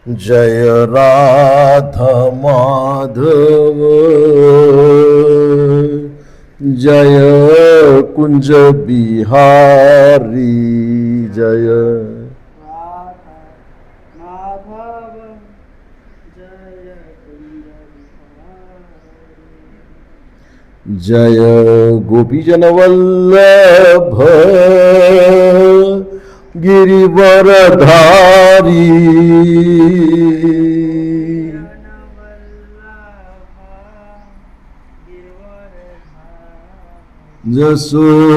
जय राधा माधव जय कुंज बिहारी जय राधा माधव जय कुंज बिहारी जय गोपीजन वल्लभ गिरिवरधारी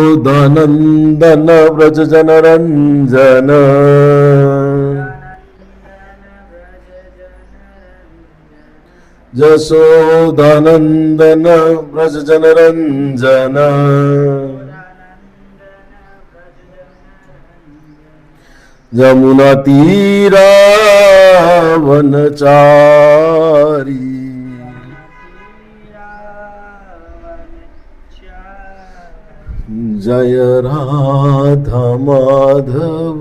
यशोदानंदन व्रज जनरंजन यशोदानंदन व्रज जनरंजन यमुना तीरा वनचारी जय राधा माधव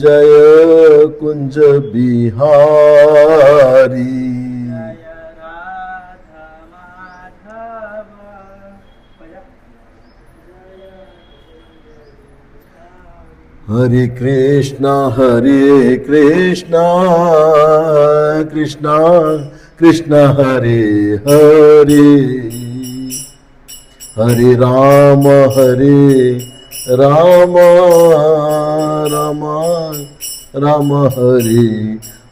जय कुंज बिहारी हरे कृष्णा कृष्णा कृष्णा हरे हरे हरे राम राम राम हरे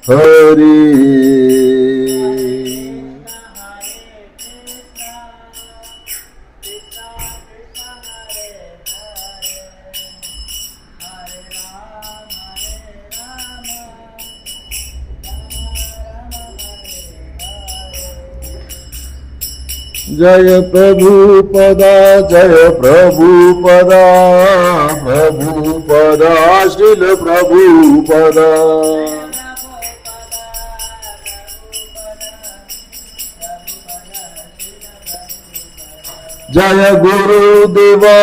हरे जय प्रभुपदा प्रभुपदा श्रील प्रभुपदा जय गुरुदेवा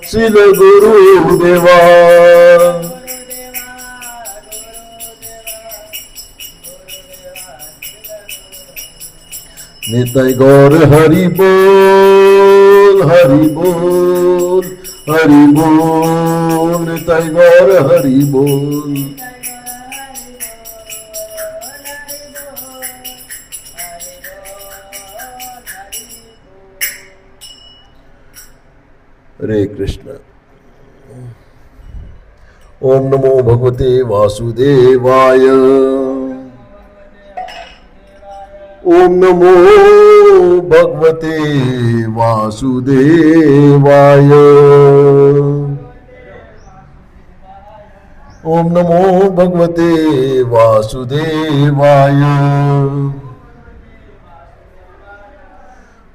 श्रील गुरुदेवा निताय गौर हरि बोल निताय गौर हरि बोल हरे कृष्ण। ओम नमो भगवते वासुदेवाय ओम नमो भगवते वासुदेवाय ओम नमो भगवते वासुदेवाय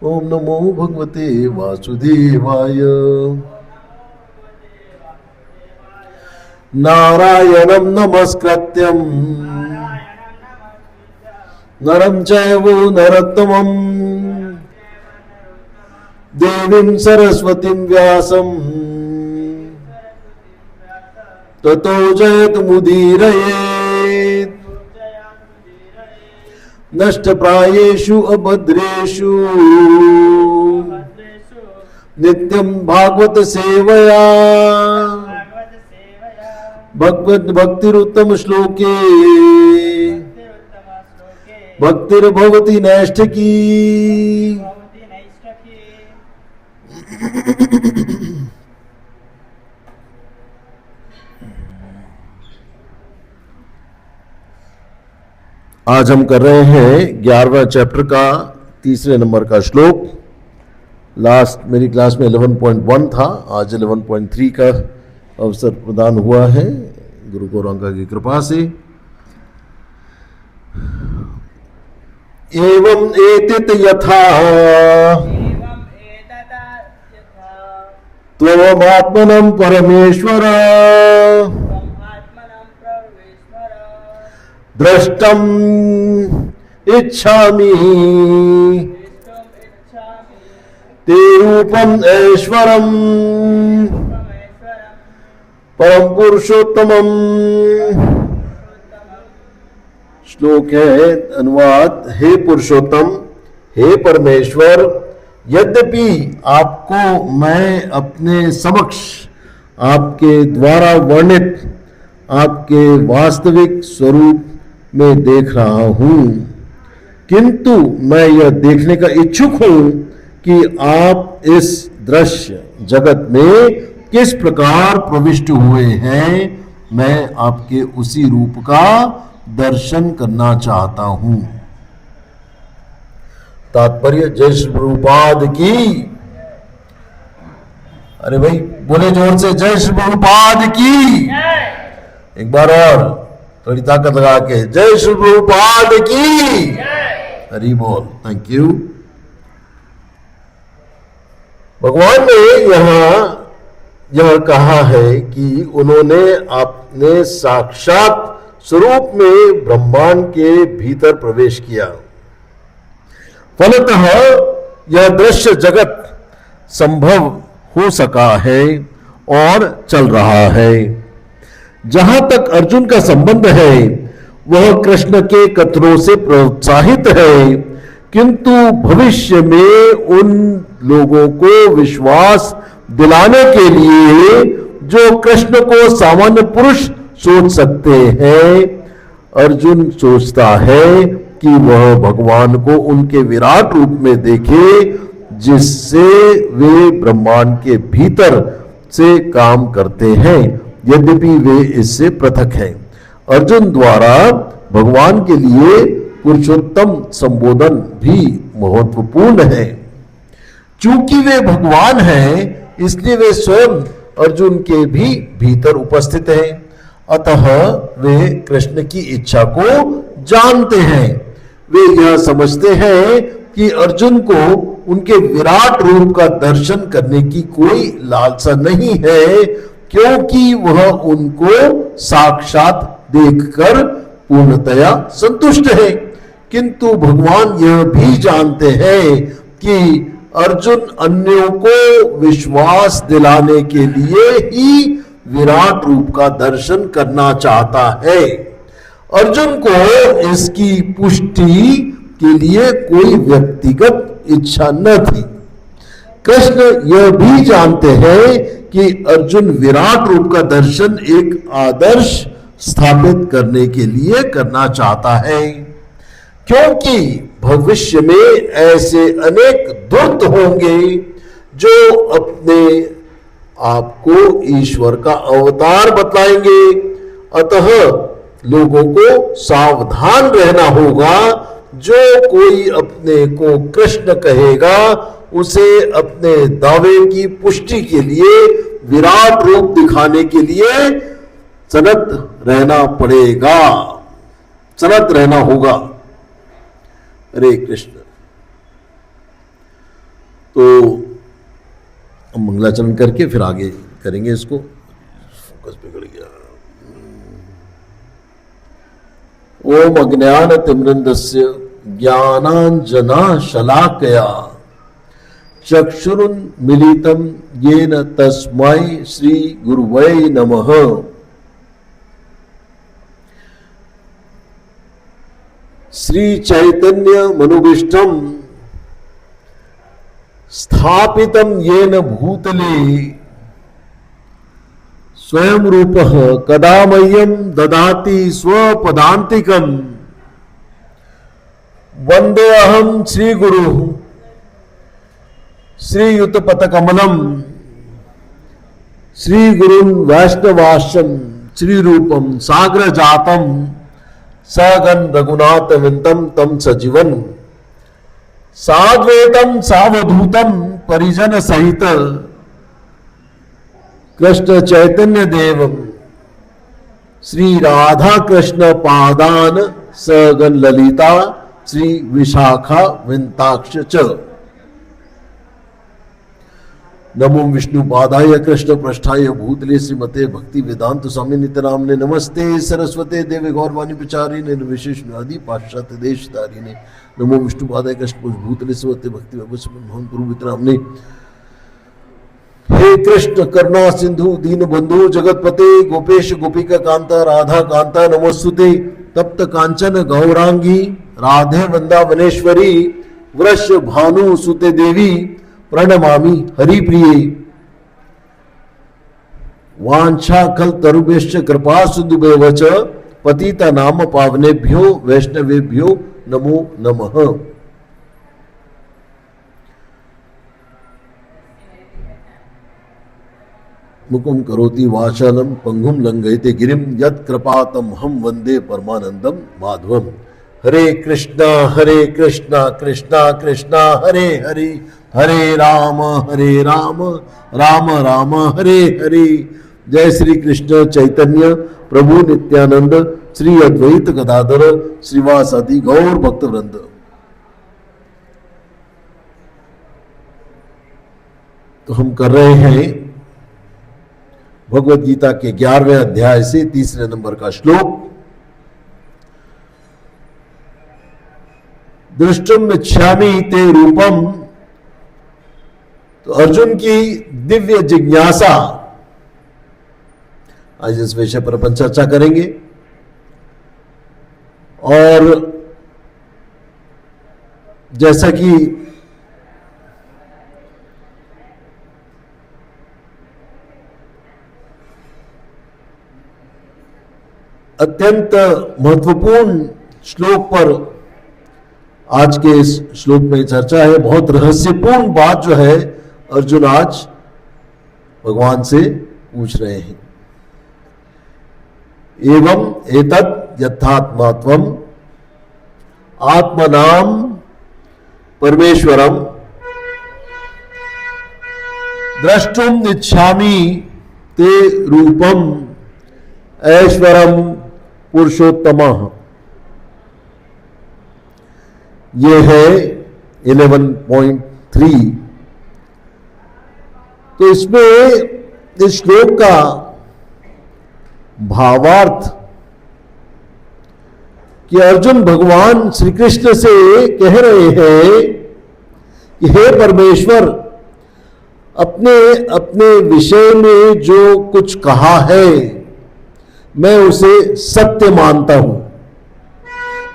ओम नमो भगवते वासुदेवाय नारायणं नमस्कृत्यं नरं चैव नरोत्तमं देवीं सरस्वतीं व्यासं ततो जयतुमुदीरयेत् नष्टप्रायेषु अभद्रेषु नित्यं भागवत सेवया भक्तिरुत्तम श्लोके भक्तिर्भवति नैष्ठिकी। आज हम कर रहे हैं 11वां चैप्टर का तीसरे नंबर का श्लोक। लास्ट मेरी क्लास में 11.1 था, आज 11.3 का अवसर प्रदान हुआ है गुरु गौरांगा की कृपा से। एवं एतत् यथा त्वमात्मनं परमेश्वर द्रष्टुम् इच्छामि ते रूपम् ऐश्वरम् परम पुरुषोत्तमम। श्लोक है अनुवाद, हे पुरुषोत्तम, हे परमेश्वर, यद्यपि आपको मैं अपने समक्ष आपके द्वारा वर्णित आपके वास्तविक स्वरूप में देख रहा हूं, किंतु मैं यह देखने का इच्छुक हूं कि आप इस दृश्य जगत में किस प्रकार प्रविष्ट हुए हैं। मैं आपके उसी रूप का दर्शन करना चाहता हूं। तात्पर्य, जय श्री प्रभुपाद की। अरे भाई बोले जोर से, जय श्री प्रभुपाद की। एक बार और थोड़ी ताकत लगा के, जय श्री प्रभुपाद की। हरि बोल। Thank you. भगवान ने यह कहा है कि उन्होंने अपने साक्षात स्वरूप में ब्रह्मांड के भीतर प्रवेश किया। फलतः यह दृश्य जगत संभव हो सका है और चल रहा है। जहां तक अर्जुन का संबंध है वह कृष्ण के कथनों से प्रोत्साहित है, किंतु भविष्य में उन लोगों को विश्वास दिलाने के लिए जो कृष्ण को सामान्य पुरुष सोच सकते हैं, अर्जुन सोचता है कि वह भगवान को उनके विराट रूप में देखे, जिससे वे ब्रह्मांड के भीतर से काम करते हैं, यद्यपि वे इससे पृथक हैं। अर्जुन द्वारा भगवान के लिए पुरुषोत्तम संबोधन भी महत्वपूर्ण है। चूंकि वे भगवान हैं, इसलिए वे स्वयं अर्जुन के भी भीतर उपस्थित हैं। अतः वे कृष्ण की इच्छा को जानते हैं। वे यह समझते हैं कि अर्जुन को उनके विराट रूप का दर्शन करने की कोई लालसा नहीं है, क्योंकि वह उनको साक्षात देखकर पूर्णतया संतुष्ट है। किंतु भगवान यह भी जानते हैं कि अर्जुन अन्यों को विश्वास दिलाने के लिए ही विराट रूप का दर्शन करना चाहता है। अर्जुन को इसकी पुष्टि के लिए कोई व्यक्तिगत इच्छा न थी। कृष्ण यह भी जानते हैं कि अर्जुन विराट रूप का दर्शन एक आदर्श स्थापित करने के लिए करना चाहता है, क्योंकि भविष्य में ऐसे अनेक दूत होंगे जो अपने आपको ईश्वर का अवतार बतलाएंगे। अतः लोगों को सावधान रहना होगा। जो कोई अपने को कृष्ण कहेगा, उसे अपने दावे की पुष्टि के लिए विराट रूप दिखाने के लिए सनत रहना पड़ेगा, सनत रहना होगा। हरे कृष्ण। तो हम मंगलाचरण करके फिर आगे करेंगे इसको। फोकस बिगड़ गया। ओम अज्ञानतिमिरन्धस्य ज्ञानांजना शलाकया चक्षुरुन्मीलितं येन तस्मै श्री गुरुवै नमः। श्री चैतन्य मनोभीष्टम स्थापितं येन भूतले स्वयं रूपः कदा मह्यं ददाति स्वपदान्तिकम्। वन्देऽहं श्री गुरु श्रीयुतपथकमलं श्री गुरुन् वैष्णवाश्रम श्री रूपम साग्र जातम सगन रघुनाथ विंतम तम सजीवन साद्वैतम सावधूतम परिजन सहित कृष्ण चैतन्य देवम श्री राधा कृष्ण पादान सगन ललिता श्री विशाखा विंताक्ष च। नमो विष्णु पादाय कृष्ण पृष्ठाय भूतले श्रीमते भक्ति वेदांत स्वामी नित्यनामने नमस्ते सरस्वते देवे गौरवाणी प्रचारिणे निर्विशेष आदि पाश्चात्य देश तारिणे। नमो विष्णु पादाय कृष्ण भूतले श्रीमते भक्ति मोहन गुरु नित्यनामने हे कृष्ण करुणा सिंधु दीन बंधु जगतपते गोपेश गोपिका कांता राधा कांता नमोस्तुते तप्त कांचन गौरांगी राधे वृंदावनेश्वरी वृष भानु सुते देवी प्रणमामि हरिप्रिये वांछा कल तरुभ्यश्च कृपा सिंधुभ्यश्च च पतिता नाम पावनेभ्यो वैष्णवेभ्यो नमो नमः। मुकुम करोति वाचालम पंगुम लंघयते गिरिम यत् कृपातम हम वंदे परमानंदम माधवम। हरे कृष्णा कृष्णा कृष्णा हरे हरे हरे राम राम राम हरे हरे। जय श्री कृष्ण चैतन्य प्रभु नित्यानंद श्री अद्वैत गदाधर श्रीवासादि गौर भक्त वृंद। तो हम कर रहे हैं भगवद गीता के 11वें अध्याय से 3 नंबर का श्लोक। दृष्टुम इच्छामि ते रूपम। तो अर्जुन की दिव्य जिज्ञासा, आज इस विषय पर अपन चर्चा करेंगे। और जैसा कि अत्यंत महत्वपूर्ण श्लोक पर आज के इस श्लोक में चर्चा है। बहुत रहस्यपूर्ण बात जो है अर्जुन आज भगवान से पूछ रहे हैं। एवं एतत् यथात्मात्वम आत्मनाम परमेश्वरम द्रष्टुम इच्छामि ते रूपम ऐश्वरम पुरुषोत्तमः। ये है 11.3। तो इसमें इस श्लोक का भावार्थ कि अर्जुन भगवान श्री कृष्ण से कह रहे हैं कि हे परमेश्वर, अपने अपने विषय में जो कुछ कहा है मैं उसे सत्य मानता हूं,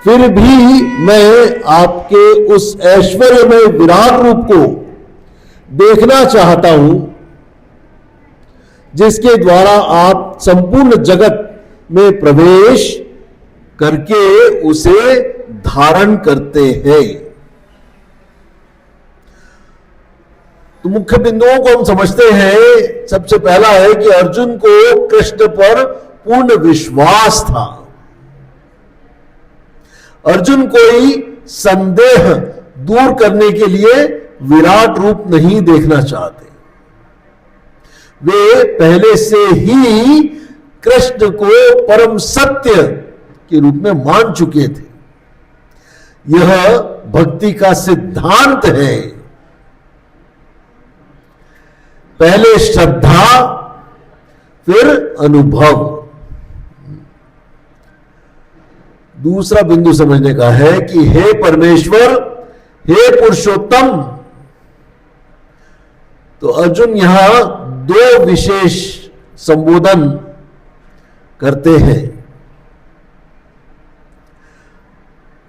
फिर भी मैं आपके उस ऐश्वर्यमय विराट रूप को देखना चाहता हूं जिसके द्वारा आप संपूर्ण जगत में प्रवेश करके उसे धारण करते हैं। तो मुख्य बिंदुओं को हम समझते हैं। सबसे पहला है कि अर्जुन को कृष्ण पर पूर्ण विश्वास था। अर्जुन कोई संदेह दूर करने के लिए विराट रूप नहीं देखना चाहते। वे पहले से ही कृष्ण को परम सत्य के रूप में मान चुके थे। यह भक्ति का सिद्धांत है। पहले श्रद्धा फिर अनुभव। दूसरा बिंदु समझने का है कि हे परमेश्वर, हे पुरुषोत्तम। तो अर्जुन यहां 2 विशेष संबोधन करते हैं।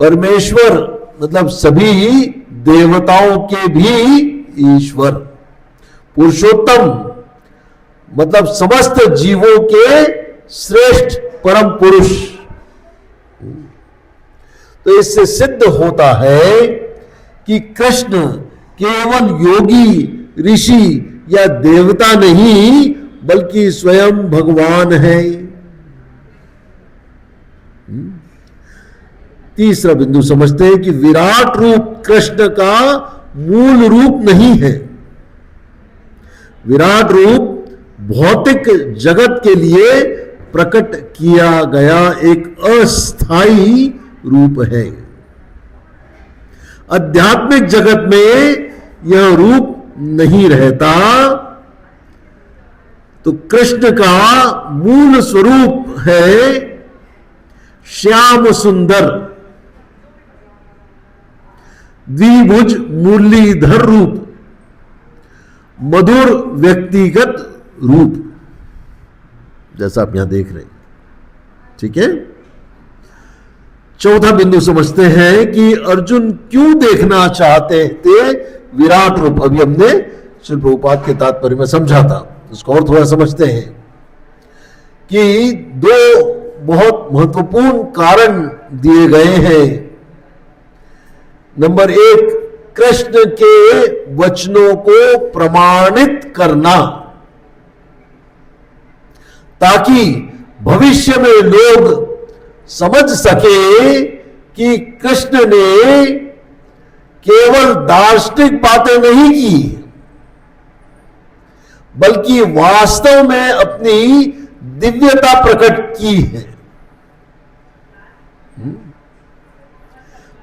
परमेश्वर मतलब सभी देवताओं के भी ईश्वर। पुरुषोत्तम मतलब समस्त जीवों के श्रेष्ठ परम पुरुष। तो इससे सिद्ध होता है कि कृष्ण केवल योगी, ऋषि या देवता नहीं बल्कि स्वयं भगवान है। तीसरा बिंदु समझते हैं कि विराट रूप कृष्ण का मूल रूप नहीं है। विराट रूप भौतिक जगत के लिए प्रकट किया गया एक अस्थाई रूप है। आध्यात्मिक जगत में यह रूप नहीं रहता। तो कृष्ण का मूल स्वरूप है श्याम सुंदर द्विभुज मुरलीधर रूप। मधुर व्यक्तिगत रूप, जैसा आप यहां देख रहे हैं। ठीक है, चौथा बिंदु समझते हैं कि अर्जुन क्यों देखना चाहते थे विराट रूप। अभी हमने श्री प्रभुपाद के तात्पर्य में समझा था, उसको और थोड़ा समझते हैं कि दो बहुत महत्वपूर्ण कारण दिए गए हैं। नंबर एक, कृष्ण के वचनों को प्रमाणित करना, ताकि भविष्य में लोग समझ सके कि कृष्ण ने केवल दार्शनिक बातें नहीं की, बल्कि वास्तव में अपनी दिव्यता प्रकट की है।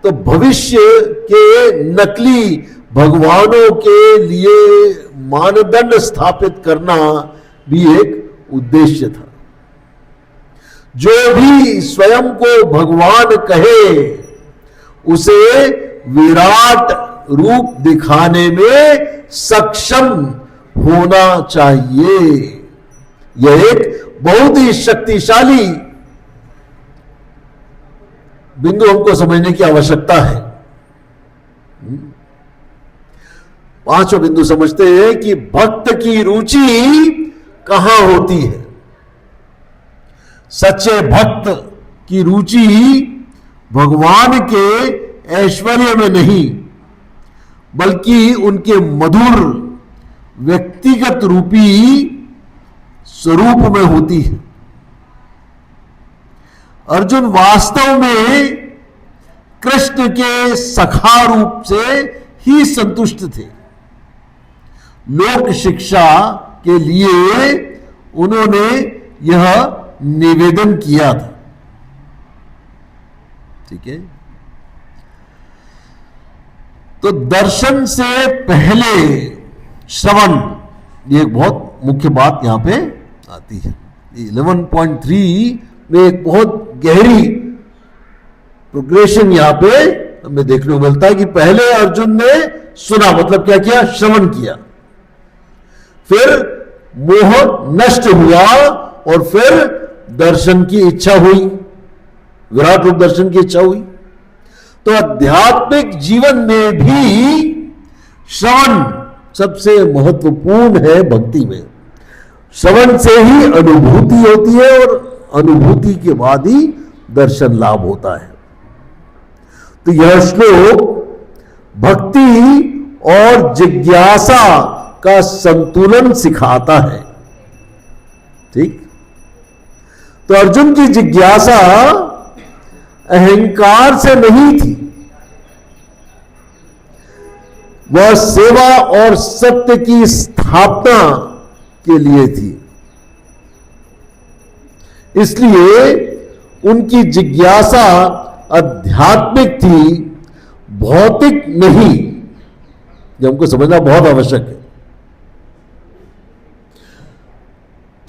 तो भविष्य के नकली भगवानों के लिए मानदंड स्थापित करना भी एक उद्देश्य था। जो भी स्वयं को भगवान कहे उसे विराट रूप दिखाने में सक्षम होना चाहिए। यह एक बहुत ही शक्तिशाली बिंदु हमको समझने की आवश्यकता है। पांचवा बिंदु समझते हैं कि भक्त की रुचि कहां होती है। सच्चे भक्त की रुचि भगवान के ऐश्वर्य में नहीं, बल्कि उनके मधुर व्यक्तिगत रूपी स्वरूप में होती है। अर्जुन वास्तव में कृष्ण के सखा रूप से ही संतुष्ट थे। लोक शिक्षा के लिए उन्होंने यह निवेदन किया था। ठीक है, तो दर्शन से पहले श्रवण, ये एक बहुत मुख्य बात यहां पे आती है। 11.3 में एक बहुत गहरी प्रोग्रेशन यहां पे हमें देखने को मिलता है कि पहले अर्जुन ने सुना, मतलब क्या किया, श्रवण किया, फिर मोह नष्ट हुआ और फिर दर्शन की इच्छा हुई, विराट रूप दर्शन की इच्छा हुई। तो आध्यात्मिक जीवन में भी श्रवण सबसे महत्वपूर्ण है। भक्ति में श्रवण से ही अनुभूति होती है और अनुभूति के बाद ही दर्शन लाभ होता है। तो यह श्लोक भक्ति और जिज्ञासा का संतुलन सिखाता है। ठीक, तो अर्जुन की जिज्ञासा अहंकार से नहीं थी, वह सेवा और सत्य की स्थापना के लिए थी। इसलिए उनकी जिज्ञासा आध्यात्मिक थी, भौतिक नहीं। ये हमको समझना बहुत आवश्यक है।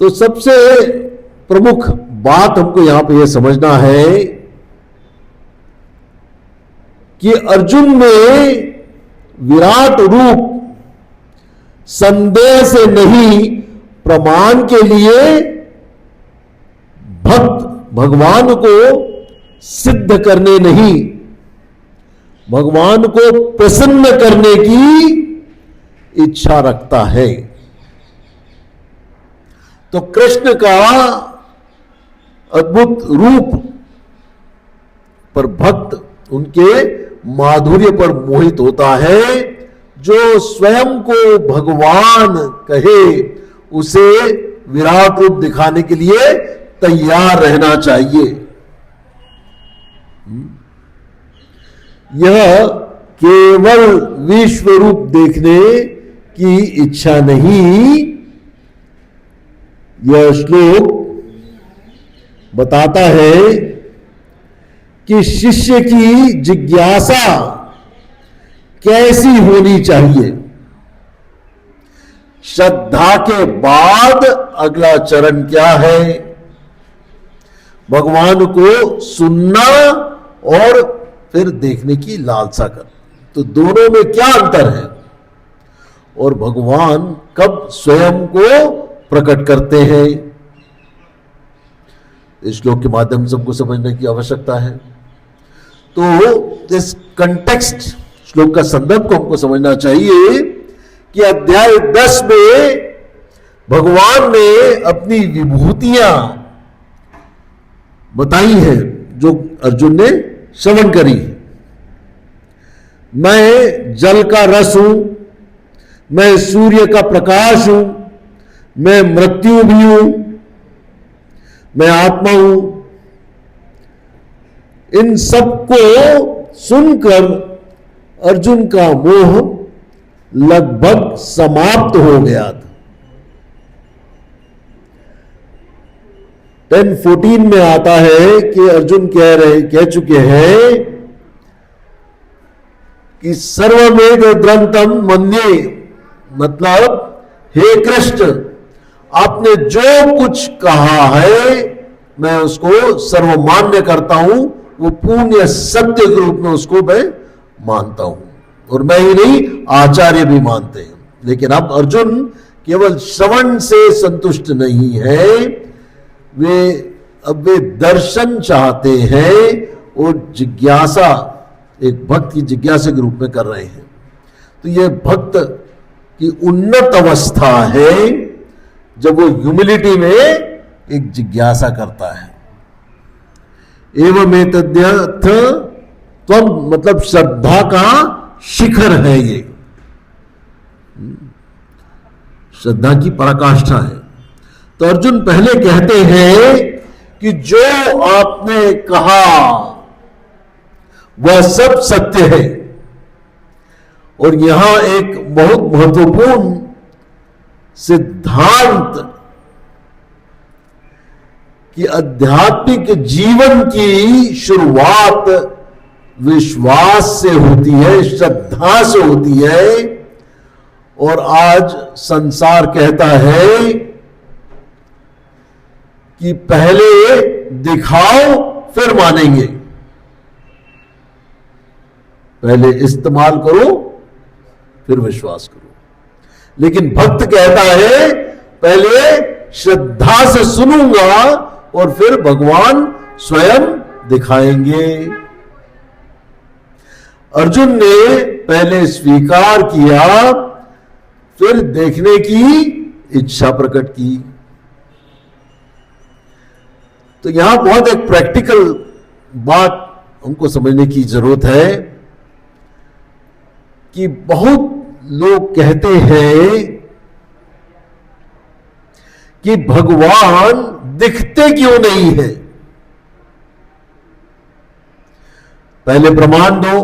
तो सबसे प्रमुख बात हमको यहां पे यह समझना है कि अर्जुन में विराट रूप संदेह से नहीं, प्रमाण के लिए भक्त भगवान को सिद्ध करने नहीं, भगवान को प्रसन्न करने की इच्छा रखता है। तो कृष्ण का अद्भुत रूप पर भक्त उनके माधुर्य पर मोहित होता है। जो स्वयं को भगवान कहे उसे विराट रूप दिखाने के लिए तैयार रहना चाहिए। यह केवल विश्व रूप देखने की इच्छा नहीं। यह श्लोक बताता है कि शिष्य की जिज्ञासा कैसी होनी चाहिए। श्रद्धा के बाद अगला चरण क्या है? भगवान को सुनना और फिर देखने की लालसा कर। तो दोनों में क्या अंतर है? और भगवान कब स्वयं को प्रकट करते हैं, इस श्लोक के माध्यम से हमको समझने की आवश्यकता है। तो इस कंटेक्स्ट, श्लोक का संदर्भ को हमको समझना चाहिए कि अध्याय 10 में भगवान ने अपनी विभूतियां बताई हैं जो अर्जुन ने श्रवण करी। मैं जल का रस हूं, मैं सूर्य का प्रकाश हूं, मैं मृत्यु भी हूं, मैं आत्मा हूं। इन सब को सुनकर अर्जुन का मोह लगभग समाप्त हो गया था। 10:14 में आता है कि अर्जुन कह चुके हैं कि सर्ववेद ग्रंथम मन्ये, मतलब हे कृष्ण, आपने जो कुछ कहा है मैं उसको सर्वमान्य करता हूं, वो पूर्ण सत्य के रूप में उसको मैं मानता हूं। और मैं ही नहीं, आचार्य भी मानते हैं। लेकिन अब अर्जुन केवल श्रवण से संतुष्ट नहीं है, वे दर्शन चाहते हैं और जिज्ञासा, एक भक्त की जिज्ञासा के रूप में कर रहे हैं। तो यह भक्त की उन्नत अवस्था है जब वो ह्यूमिलिटी में एक जिज्ञासा करता है। एवं एतद्यथ त्वम, मतलब श्रद्धा का शिखर है ये, श्रद्धा की पराकाष्ठा है। तो अर्जुन पहले कहते हैं कि जो आपने कहा वह सब सत्य है। और यहां एक बहुत महत्वपूर्ण सिद्धांत कि आध्यात्मिक जीवन की शुरुआत विश्वास से होती है, श्रद्धा से होती है। और आज संसार कहता है कि पहले दिखाओ फिर मानेंगे, पहले इस्तेमाल करो फिर विश्वास करो। लेकिन भक्त कहता है पहले श्रद्धा से सुनूंगा और फिर भगवान स्वयं दिखाएंगे। अर्जुन ने पहले स्वीकार किया, फिर देखने की इच्छा प्रकट की। तो यहां बहुत एक प्रैक्टिकल बात हमको समझने की जरूरत है कि बहुत लोग कहते हैं कि भगवान दिखते क्यों नहीं है। पहले प्रमाण दो।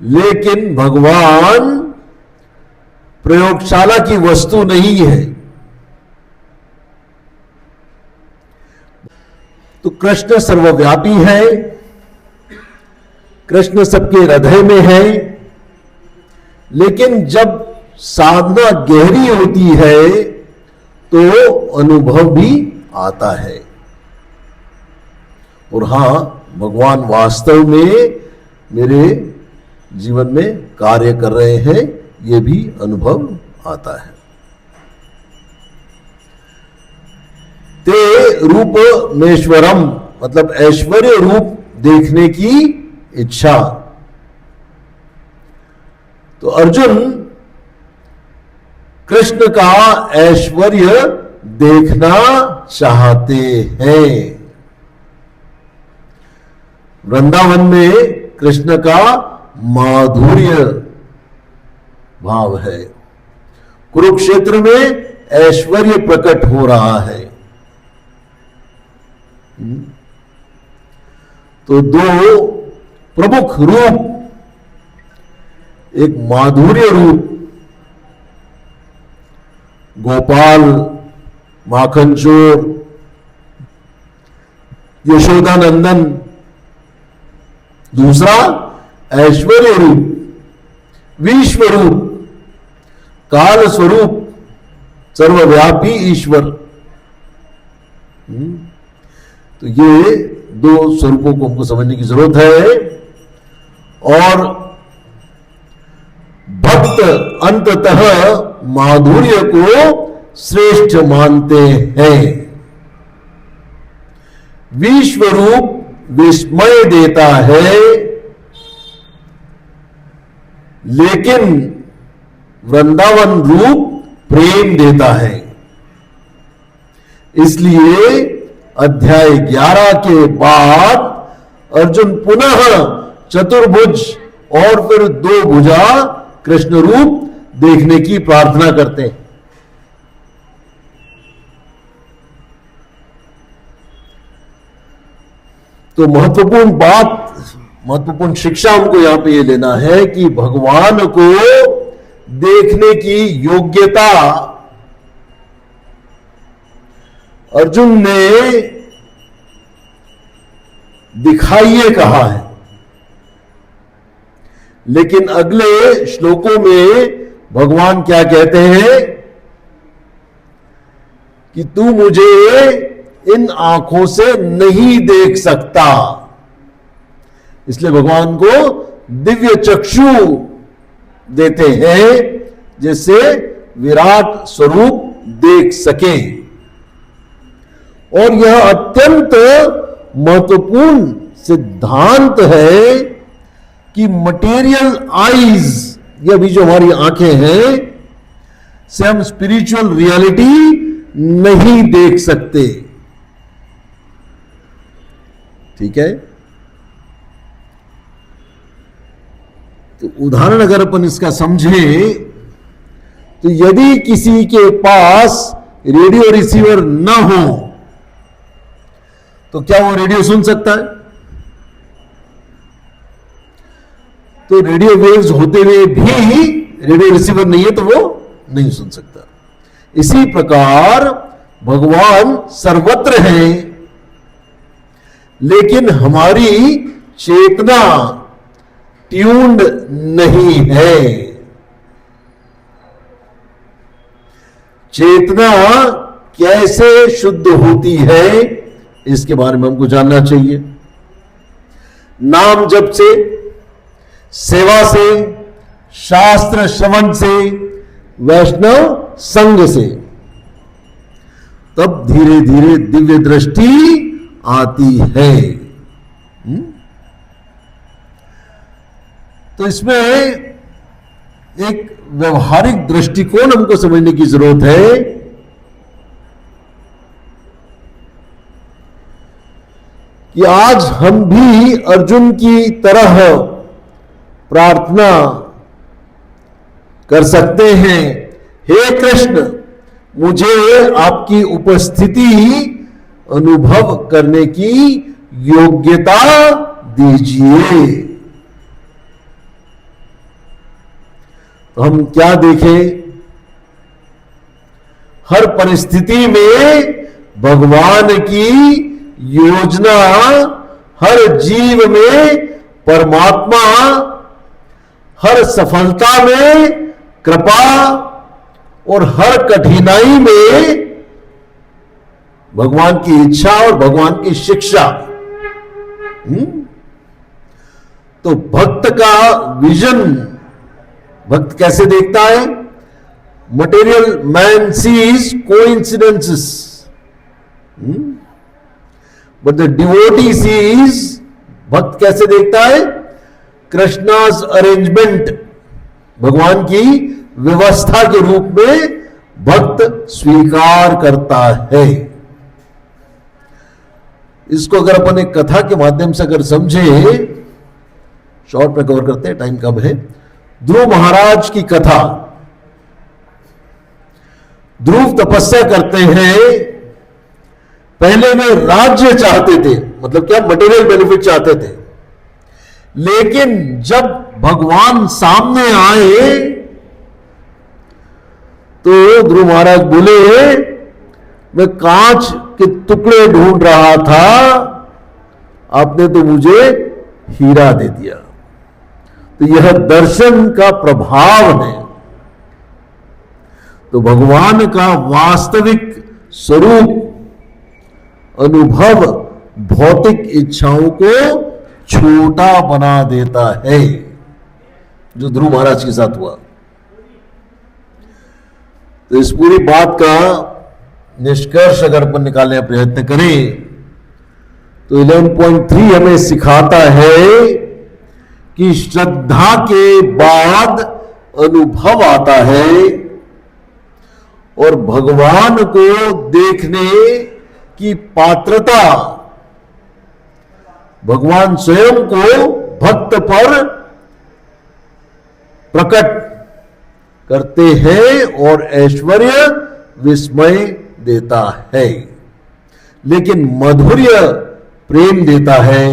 लेकिन भगवान प्रयोगशाला की वस्तु नहीं है। तो कृष्ण सर्वव्यापी है, कृष्ण सबके हृदय में है। लेकिन जब साधना गहरी होती है तो अनुभव भी आता है। और हां, भगवान वास्तव में मेरे जीवन में कार्य कर रहे हैं, यह भी अनुभव आता है। ते रूप मेश्वरम, मतलब ऐश्वर्य रूप देखने की इच्छा। तो अर्जुन कृष्ण का ऐश्वर्य देखना चाहते हैं। वृंदावन में कृष्ण का माधुर्य भाव है, कुरुक्षेत्र में ऐश्वर्य प्रकट हो रहा है। तो दो प्रमुख रूप, एक माधुर्य रूप गोपाल, माखन चोर, यशोदा नंदन, दूसरा ऐश्वर्य रूप, विश्व रूप, काल स्वरूप, सर्वव्यापी ईश्वर। तो ये दो स्वरूपों को हमको समझने की जरूरत है। और भक्त भक्त अंततः माधुर्य को श्रेष्ठ मानते हैं। विश्वरूप विस्मय देता है, लेकिन वृंदावन रूप प्रेम देता है। इसलिए अध्याय 11 के बाद अर्जुन पुनः चतुर्भुज और फिर 2 भुजा कृष्ण रूप देखने की प्रार्थना करते हैं। तो महत्वपूर्ण शिक्षा हमको यहां पे ये लेना है कि भगवान को देखने की योग्यता अर्जुन ने दिखाइए कहा है, लेकिन अगले श्लोकों में भगवान क्या कहते हैं कि तू मुझे इन आंखों से नहीं देख सकता। इसलिए भगवान को दिव्य चक्षु देते हैं जिससे विराट स्वरूप देख सके। और यह अत्यंत महत्वपूर्ण सिद्धांत है कि मटेरियल आईज, ये अभी जो हमारी आंखें हैं, से हम स्पिरिचुअल रियलिटी नहीं देख सकते। ठीक है, तो उदाहरण अगर अपन इसका समझें तो यदि किसी के पास रेडियो रिसीवर न हो तो क्या वो रेडियो सुन सकता है? तो रेडियो वेव्स होते हुए भी रेडियो रिसीवर नहीं है तो वो नहीं सुन सकता। इसी प्रकार भगवान सर्वत्र हैं, लेकिन हमारी चेतना ट्यून्ड नहीं है। चेतना कैसे शुद्ध होती है इसके बारे में हमको जानना चाहिए। नाम जप से, सेवा से, शास्त्र श्रवण से, वैष्णव संग से, तब धीरे धीरे दिव्य दृष्टि आती है। तो इसमें एक व्यवहारिक दृष्टिकोण हमको समझने की जरूरत है कि आज हम भी अर्जुन की तरह प्रार्थना कर सकते हैं, हे कृष्ण मुझे आपकी उपस्थिति अनुभव करने की योग्यता दीजिए। तो हम क्या देखें? हर परिस्थिति में भगवान की योजना, हर जीव में परमात्मा, हर सफलता में कृपा और हर कठिनाई में भगवान की इच्छा और भगवान की शिक्षा। तो भक्त का विजन, भक्त कैसे देखता है? Material man sees coincidences, but the devotee sees, भक्त कैसे देखता है? कृष्णाज अरेंजमेंट, भगवान की व्यवस्था के रूप में भक्त स्वीकार करता है। इसको अगर अपन एक कथा के माध्यम से अगर समझे, शॉर्ट में कवर करते हैं, टाइम कम है। ध्रुव महाराज की कथा। ध्रुव तपस्या करते हैं, पहले वे राज्य चाहते थे, मतलब क्या, मटेरियल बेनिफिट चाहते थे, लेकिन जब भगवान सामने आए तो ध्रुव महाराज बोले, मैं कांच के टुकड़े ढूंढ रहा था, आपने तो मुझे हीरा दे दिया। तो यह दर्शन का प्रभाव है। तो भगवान का वास्तविक स्वरूप अनुभव भौतिक इच्छाओं को छोटा बना देता है, जो ध्रुव महाराज के साथ हुआ। तो इस पूरी बात का निष्कर्ष अगर अपन निकालने का प्रयत्न करें तो 11.3 हमें सिखाता है कि श्रद्धा के बाद अनुभव आता है और भगवान को देखने की पात्रता भगवान स्वयं को भक्त पर प्रकट करते हैं और ऐश्वर्य विस्मय देता है, लेकिन मधुर्य प्रेम देता है।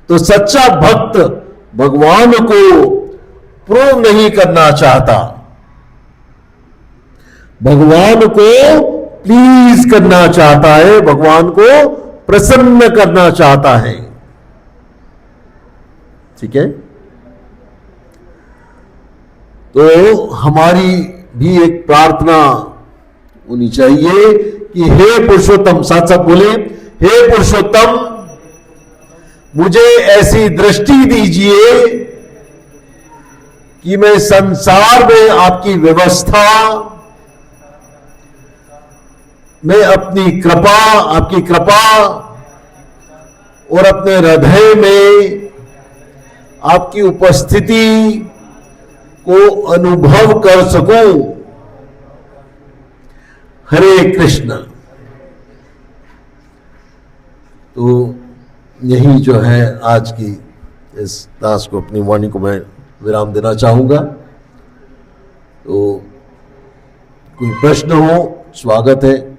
तो सच्चा भक्त भगवान को प्रूव नहीं करना चाहता, भगवान को प्लीज करना चाहता है, भगवान को प्रसन्न करना चाहता है। ठीक है, तो हमारी भी एक प्रार्थना होनी चाहिए कि हे पुरुषोत्तम, साथ साथ बोले, हे पुरुषोत्तम मुझे ऐसी दृष्टि दीजिए कि मैं संसार में आपकी व्यवस्था में अपनी कृपा, आपकी कृपा और अपने हृदय में आपकी उपस्थिति को अनुभव कर सकूं। हरे कृष्ण। तो यही जो है आज की इस दास को, अपनी वाणी को मैं विराम देना चाहूंगा। तो कोई प्रश्न हो, स्वागत है।